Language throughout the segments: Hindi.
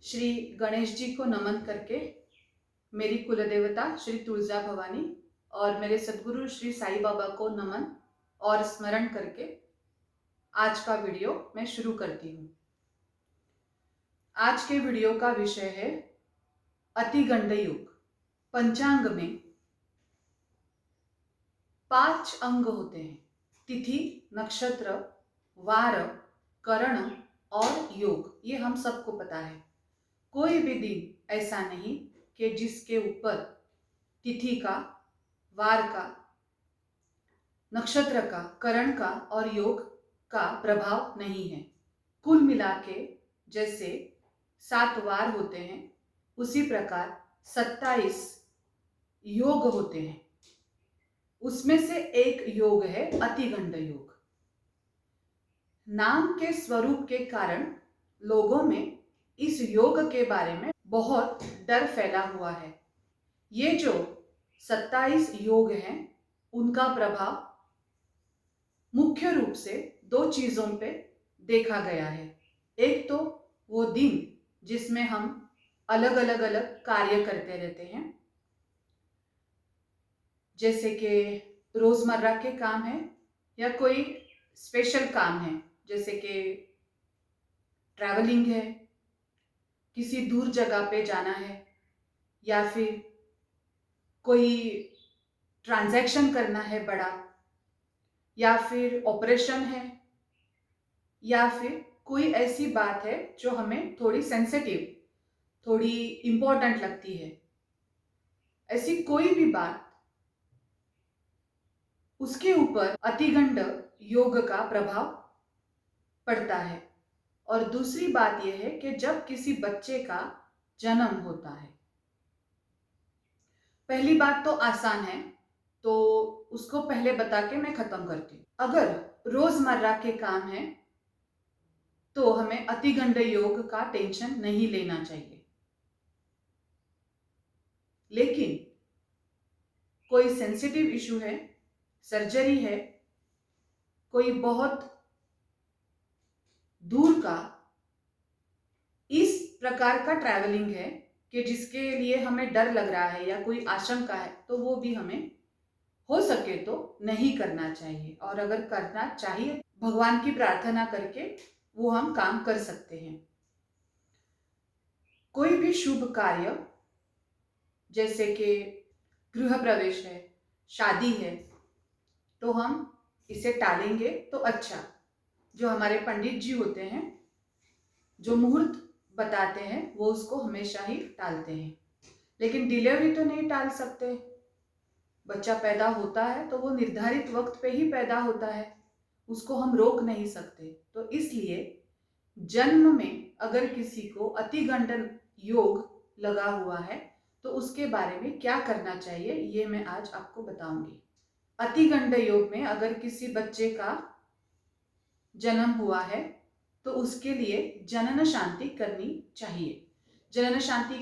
श्री गणेश जी को नमन करके मेरी कुलदेवता श्री तुलजा भवानी और मेरे सद्गुरु श्री साईं बाबा को नमन और स्मरण करके आज का वीडियो मैं शुरू करती हूँ। आज के वीडियो का विषय है अतिगंड युग। पंचांग में 5 अंग होते हैं: तिथि, नक्षत्र, वार, करण और योग। ये हम सबको पता है। कोई भी दिन ऐसा नहीं कि जिसके ऊपर तिथि का, वार का, नक्षत्र का, करण का और योग का प्रभाव नहीं है। कुल मिला के जैसे 7 वार होते हैं, उसी प्रकार 27 योग होते हैं। उसमें से एक योग है अतिगंड योग। नाम के स्वरूप के कारण लोगों में इस योग के बारे में बहुत डर फैला हुआ है। ये जो 27 योग हैं, उनका प्रभाव मुख्य रूप से 2 चीजों पे देखा गया है। एक तो वो दिन जिसमें हम अलग अलग कार्य करते रहते हैं, जैसे कि रोजमर्रा के काम है या कोई स्पेशल काम है, जैसे कि ट्रैवलिंग है, किसी दूर जगह पे जाना है, या फिर कोई ट्रांजैक्शन करना है बड़ा, या फिर ऑपरेशन है, या फिर कोई ऐसी बात है जो हमें थोड़ी सेंसिटिव, थोड़ी इंपॉर्टेंट लगती है। ऐसी कोई भी बात, उसके ऊपर अतिगंड योग का प्रभाव पड़ता है। और दूसरी बात यह है कि जब किसी बच्चे का जन्म होता है, पहली बात तो आसान है, तो उसको पहले बता के मैं खत्म करती हूँ। अगर रोजमर्रा के काम है तो हमें अतिगंड योग का टेंशन नहीं लेना चाहिए। लेकिन कोई सेंसिटिव इशू है, सर्जरी है, कोई बहुत दूर का इस प्रकार का ट्रैवलिंग है कि जिसके लिए हमें डर लग रहा है या कोई आशंका है, तो वो भी हमें हो सके तो नहीं करना चाहिए। और अगर करना चाहिए, भगवान की प्रार्थना करके वो हम काम कर सकते हैं। कोई भी शुभ कार्य, जैसे कि गृह प्रवेश है, शादी है, तो हम इसे टालेंगे तो अच्छा। जो हमारे पंडित जी होते हैं, जो मुहूर्त बताते हैं, वो उसको हमेशा ही टालते हैं। लेकिन डिलीवरी तो नहीं टाल सकते। बच्चा पैदा होता है तो वो निर्धारित वक्त पे ही पैदा होता है, उसको हम रोक नहीं सकते। तो इसलिए जन्म में अगर किसी को अतिगंड योग लगा हुआ है तो उसके बारे में क्या करना चाहिए, ये मैं आज आपको बताऊंगी। अतिगंड योग में अगर किसी बच्चे का जन्म हुआ है तो उसके लिए जनन शांति करनी चाहिए। जनन शांति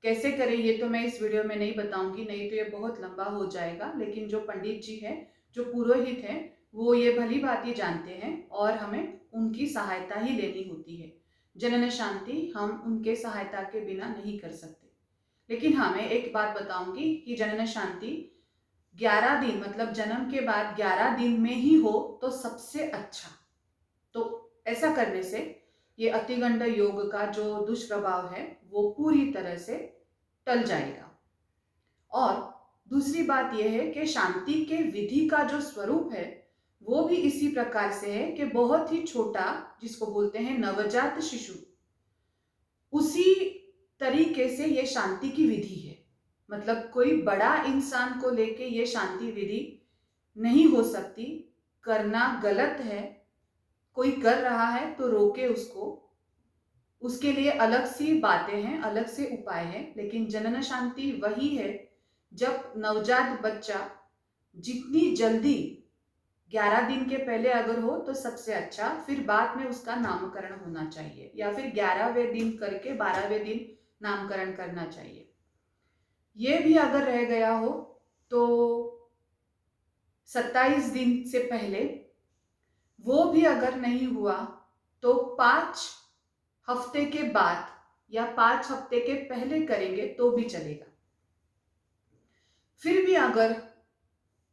कैसे करें ये तो मैं इस वीडियो में नहीं बताऊंगी, नहीं तो ये बहुत लंबा हो जाएगा। लेकिन जो पंडित जी हैं, जो पुरोहित हैं, वो ये भली भांति जानते हैं और हमें उनकी सहायता ही लेनी होती है। जनन शांति हम उनके सहायता के बिना नहीं कर सकते। लेकिन हाँ, मैं एक बात बताऊंगी कि जनन शांति 11 दिन, मतलब जन्म के बाद 11 दिन में ही हो तो सबसे अच्छा। तो ऐसा करने से ये अतिगंड योग का जो दुष्प्रभाव है वो पूरी तरह से टल जाएगा। और दूसरी बात यह है कि शांति के विधि का जो स्वरूप है वो भी इसी प्रकार से है कि बहुत ही छोटा, जिसको बोलते हैं नवजात शिशु, उसी तरीके से ये शांति की विधि है। मतलब कोई बड़ा इंसान को लेके ये शांति विधि नहीं हो सकती, करना गलत है। कोई कर रहा है तो रोके उसको, उसके लिए अलग सी बातें हैं, अलग से उपाय हैं। लेकिन जनन शांति वही है जब नवजात बच्चा जितनी जल्दी 11 दिन के पहले अगर हो तो सबसे अच्छा, फिर बाद में उसका नामकरण होना चाहिए, या फिर 11वें दिन करके 12वें दिन नामकरण करना चाहिए। ये भी अगर रह गया हो तो 27 दिन से पहले, वो भी अगर नहीं हुआ तो 5 हफ्ते के बाद या 5 हफ्ते के पहले करेंगे तो भी चलेगा। फिर भी अगर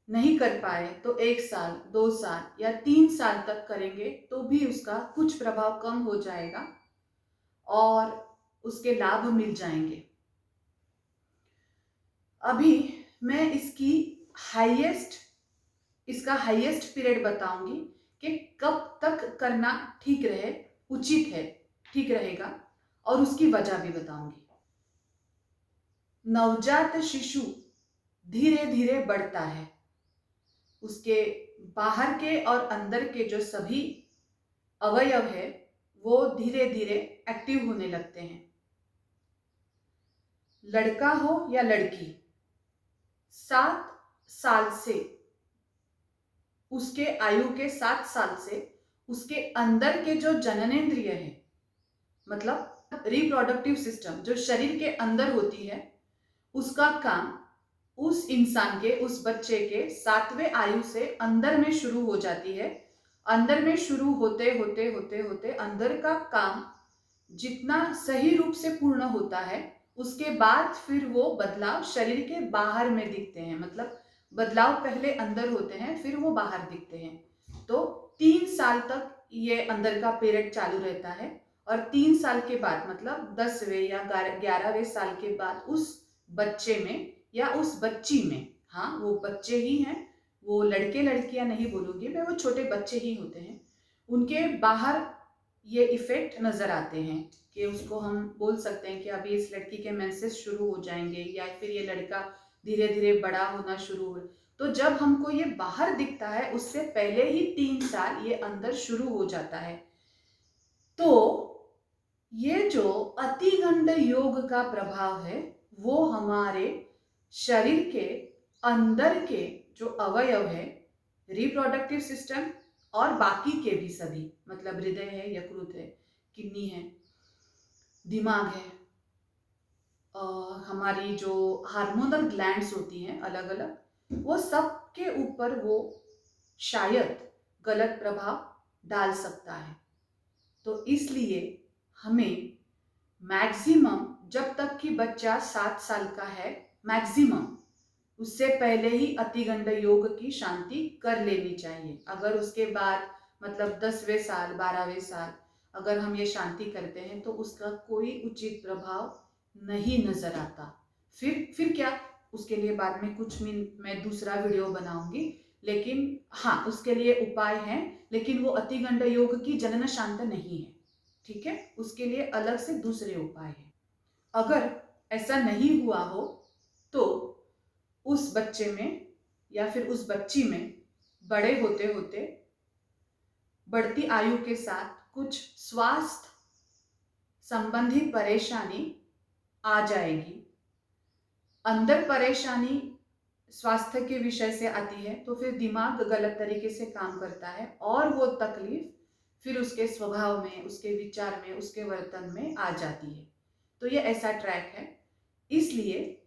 नहीं कर पाए तो 1 साल, 2 साल या 3 साल तक करेंगे तो भी उसका कुछ प्रभाव कम हो जाएगा और उसके लाभ मिल जाएंगे। अभी मैं इसका हाईएस्ट पीरियड बताऊंगी कि कब तक करना उचित है, ठीक रहेगा, और उसकी वजह भी बताऊंगी। नवजात शिशु धीरे धीरे बढ़ता है, उसके बाहर के और अंदर के जो सभी अवयव है वो धीरे धीरे एक्टिव होने लगते हैं। लड़का हो या लड़की, 7 साल से उसके आयु के 7 साल से उसके अंदर के जो जननेंद्रिय है, मतलब रिप्रोडक्टिव सिस्टम जो शरीर के अंदर होती है, उसका काम उस इंसान के, उस बच्चे के 7वें आयु से अंदर में शुरू हो जाती है। अंदर में शुरू होते होते होते होते अंदर का काम जितना सही रूप से पूर्ण होता है, उसके बाद फिर वो बदलाव शरीर के बाहर में दिखते हैं। मतलब बदलाव पहले अंदर होते हैं, फिर वो बाहर दिखते हैं। तो 3 साल तक ये अंदर का पीरियड चालू रहता है और 3 साल के बाद, मतलब 10वें या 11वें साल के बाद उस बच्चे में या उस बच्ची में, हाँ वो बच्चे ही हैं, वो लड़के लड़कियां नहीं बोलूंगी मैं, वो छोटे बच्चे ही होते हैं, उनके बाहर ये इफेक्ट नजर आते हैं कि उसको हम बोल सकते हैं कि अभी इस लड़की के मेंसेस शुरू हो जाएंगे या फिर ये लड़का धीरे धीरे बड़ा होना शुरू हो। तो जब हमको ये बाहर दिखता है उससे पहले ही 3 साल ये अंदर शुरू हो जाता है। तो ये जो अतिगंड योग का प्रभाव है वो हमारे शरीर के अंदर के जो अवयव है, रिप्रोडक्टिव सिस्टम और बाकी के भी सभी, मतलब हृदय है, यकृत है, किडनी है, दिमाग है, हमारी जो हार्मोनल ग्लैंड्स होती हैं अलग अलग, वो सब के ऊपर वो शायद गलत प्रभाव डाल सकता है। तो इसलिए हमें मैक्सिमम, जब तक कि बच्चा 7 साल का है, मैक्सिमम उससे पहले ही अतिगंड योग की शांति कर लेनी चाहिए। अगर उसके बाद मतलब 10वें साल, 12वें साल अगर हम ये शांति करते हैं तो उसका कोई उचित प्रभाव नहीं नजर आता। फिर क्या, उसके लिए बाद में मैं दूसरा वीडियो बनाऊंगी, लेकिन हाँ उसके लिए उपाय हैं, लेकिन वो अतिगंड योग की जनन शांत नहीं है, ठीक है, उसके लिए अलग से दूसरे उपाय हैं। अगर ऐसा नहीं हुआ हो तो उस बच्चे में या फिर उस बच्ची में बड़े होते होते बढ़ती आयु के साथ कुछ स्वास्थ्य संबंधी परेशानी आ जाएगी। अंदर परेशानी स्वास्थ्य के विषय से आती है तो फिर दिमाग गलत तरीके से काम करता है और वो तकलीफ फिर उसके स्वभाव में, उसके विचार में, उसके वर्तन में आ जाती है। तो ये ऐसा ट्रैक है। इसलिए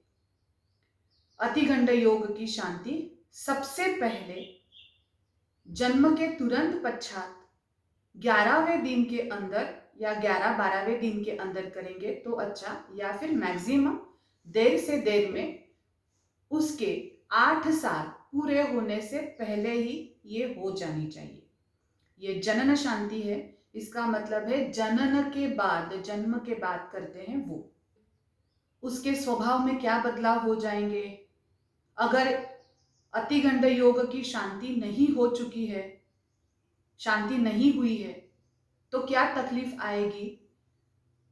अतिगंड योग की शांति सबसे पहले जन्म के तुरंत पश्चात 11वें दिन के अंदर या 11-12वें दिन के अंदर करेंगे तो अच्छा, या फिर मैक्सिमम देर से देर में उसके 8 साल पूरे होने से पहले ही ये हो जानी चाहिए। ये जनन शांति है, इसका मतलब है जनन के बाद, जन्म के बाद करते हैं वो। उसके स्वभाव में क्या बदलाव हो जाएंगे? अगर अतिगंड योग की शांति नहीं हो चुकी है, शांति नहीं हुई है, तो क्या तकलीफ आएगी?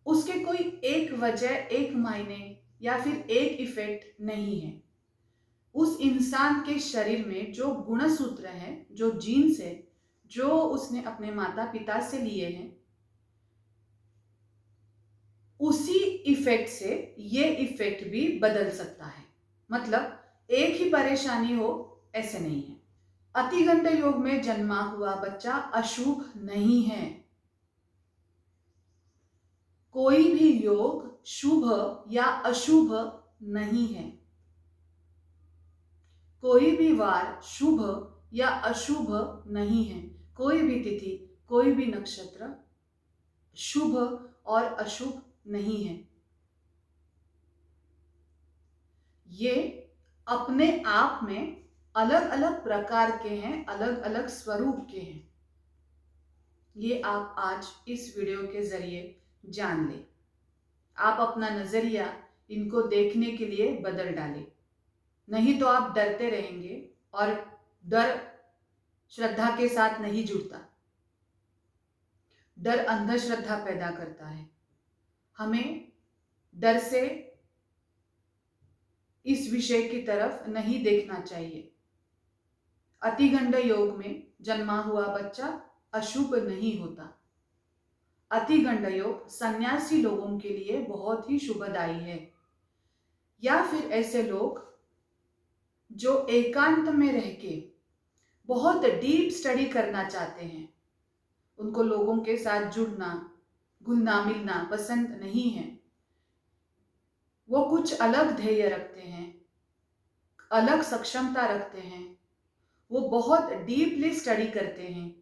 उसके कोई एक वजह, एक मायने या फिर एक इफेक्ट नहीं है। उस इंसान के शरीर में जो गुणसूत्र हैं, जो जीन्स है, जो उसने अपने माता पिता से लिए हैं, उसी इफेक्ट से ये इफेक्ट भी बदल सकता है। मतलब एक ही परेशानी हो ऐसे नहीं है। अतिगंड योग में जन्मा हुआ बच्चा अशुभ नहीं है। कोई भी योग शुभ या अशुभ नहीं है। कोई भी वार शुभ या अशुभ नहीं है। कोई भी तिथि, कोई भी नक्षत्र शुभ और अशुभ नहीं है। ये अपने आप में अलग अलग प्रकार के हैं, अलग अलग स्वरूप के हैं। ये आप आज इस वीडियो के जरिए जान लें। आप अपना नजरिया इनको देखने के लिए बदल डालें, नहीं तो आप डरते रहेंगे और डर श्रद्धा के साथ नहीं जुड़ता। डर अंधश्रद्धा पैदा करता है। हमें डर से इस विषय की तरफ नहीं देखना चाहिए। अतिगंड योग में जन्मा हुआ बच्चा अशुभ नहीं होता। अतिगंड योग सन्यासी लोगों के लिए बहुत ही शुभदायी है, या फिर ऐसे लोग जो एकांत में रह के बहुत डीप स्टडी करना चाहते हैं। उनको लोगों के साथ जुड़ना, घुलना मिलना पसंद नहीं है। वो कुछ अलग ध्येय रखते हैं, अलग सक्षमता रखते हैं। वो बहुत डीपली स्टडी करते हैं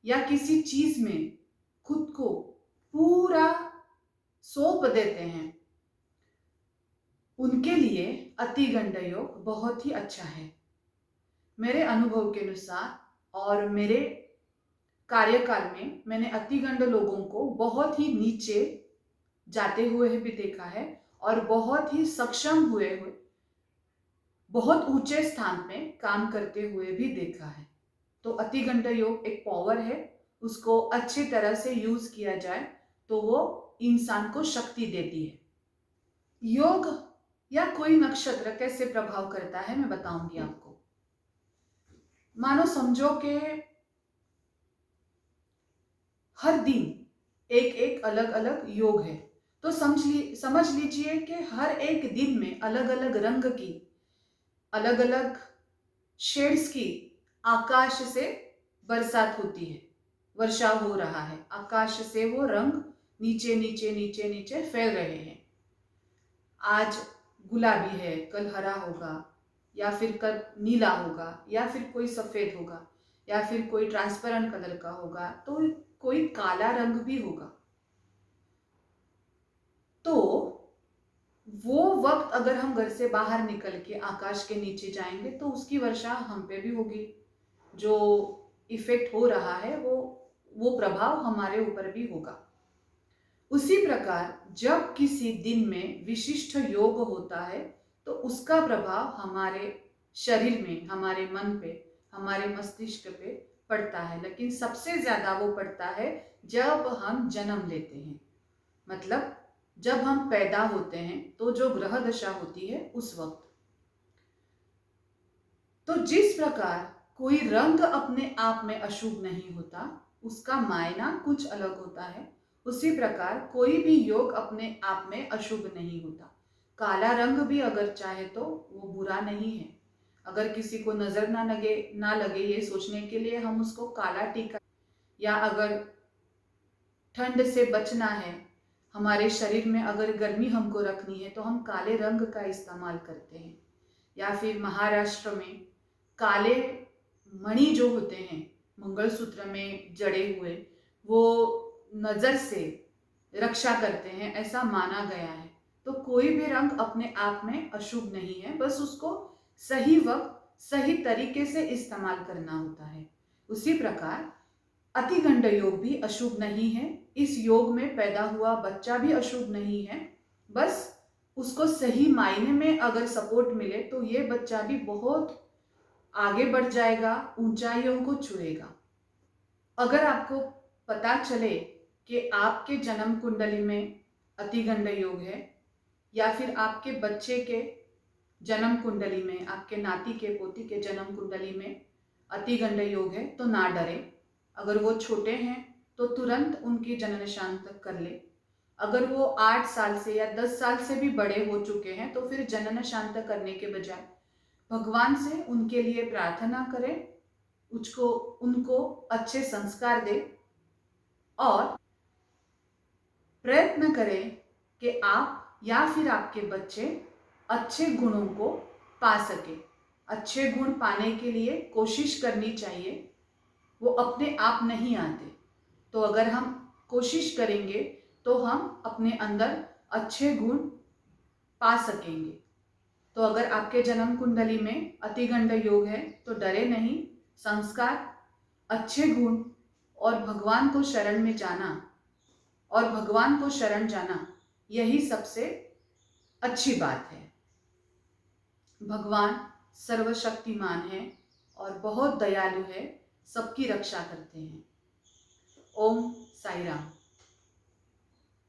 या किसी चीज में खुद को पूरा सौंप देते हैं। उनके लिए अतिगंड योग बहुत ही अच्छा है। मेरे अनुभव के अनुसार और मेरे कार्यकाल में मैंने अतिगंड लोगों को बहुत ही नीचे जाते हुए भी देखा है और बहुत ही सक्षम हुए बहुत ऊंचे स्थान में काम करते हुए भी देखा है। तो अतिगंड योग एक पावर है, उसको अच्छी तरह से यूज किया जाए तो वो इंसान को शक्ति देती है। योग या कोई नक्षत्र कैसे प्रभाव करता है मैं बताऊंगी आपको। मानो समझो कि हर दिन एक एक अलग अलग योग है, तो समझ लीजिए कि हर एक दिन में अलग अलग रंग की, अलग अलग शेड्स की आकाश से बरसात होती है, वर्षा हो रहा है। आकाश से वो रंग नीचे नीचे नीचे नीचे फैल रहे हैं। आज गुलाबी है, कल हरा होगा, या फिर कल नीला होगा, या फिर कोई सफेद होगा, या फिर कोई ट्रांसपेरेंट कलर का होगा, तो कोई काला रंग भी होगा। तो वो वक्त अगर हम घर से बाहर निकल के आकाश के नीचे जाएंगे तो उसकी वर्षा हम पे भी होगी। जो इफेक्ट हो रहा है वो प्रभाव हमारे ऊपर भी होगा। उसी प्रकार जब किसी दिन में विशिष्ट योग होता है तो उसका प्रभाव हमारे शरीर में, हमारे मन पे, हमारे मस्तिष्क पे पड़ता है। लेकिन सबसे ज्यादा वो पड़ता है जब हम जन्म लेते हैं, मतलब जब हम पैदा होते हैं तो जो ग्रह दशा होती है उस वक्त। तो जिस प्रकार कोई रंग अपने आप में अशुभ नहीं होता, उसका मायना कुछ अलग होता है, उसी प्रकार कोई भी योग अपने आप में अशुभ नहीं होता। काला रंग भी अगर चाहे तो वो बुरा नहीं है। अगर किसी को नजर ना लगे ये सोचने के लिए हम उसको काला टीका, या अगर ठंड से बचना है, हमारे शरीर में अगर गर्मी हमको रखनी है तो हम काले रंग का इस्तेमाल करते हैं। या फिर महाराष्ट्र में काले मणि जो होते हैं मंगलसूत्र में जड़े हुए, वो नजर से रक्षा करते हैं, ऐसा माना गया है। तो कोई भी रंग अपने आप में अशुभ नहीं है, बस उसको सही वक्त सही तरीके से इस्तेमाल करना होता है। उसी प्रकार अतिगंड योग भी अशुभ नहीं है। इस योग में पैदा हुआ बच्चा भी अशुभ नहीं है, बस उसको सही मायने में अगर सपोर्ट मिले तो ये बच्चा भी बहुत आगे बढ़ जाएगा, ऊंचाइयों को छुएगा। अगर आपको पता चले कि आपके जन्म कुंडली में अतिगंड योग है, या फिर आपके बच्चे के जन्म कुंडली में, आपके नाती के पोती के जन्म कुंडली में अतिगंड योग है, तो ना डरे। अगर वो छोटे हैं तो तुरंत उनकी जनन शांत कर ले। अगर वो 8 साल से या 10 साल से भी बड़े हो चुके हैं तो फिर जनन शांत करने के बजाय भगवान से उनके लिए प्रार्थना करें, उनको अच्छे संस्कार दे और प्रयत्न करें कि आप या फिर आपके बच्चे अच्छे गुणों को पा सके। अच्छे गुण पाने के लिए कोशिश करनी चाहिए, वो अपने आप नहीं आते। तो अगर हम कोशिश करेंगे तो हम अपने अंदर अच्छे गुण पा सकेंगे। तो अगर आपके जन्म कुंडली में अतिगंड योग है तो डरे नहीं। संस्कार, अच्छे गुण और भगवान को शरण में जाना और भगवान को शरण जाना, यही सबसे अच्छी बात है। भगवान सर्वशक्तिमान है और बहुत दयालु है, सबकी रक्षा करते हैं। ओम साई राम।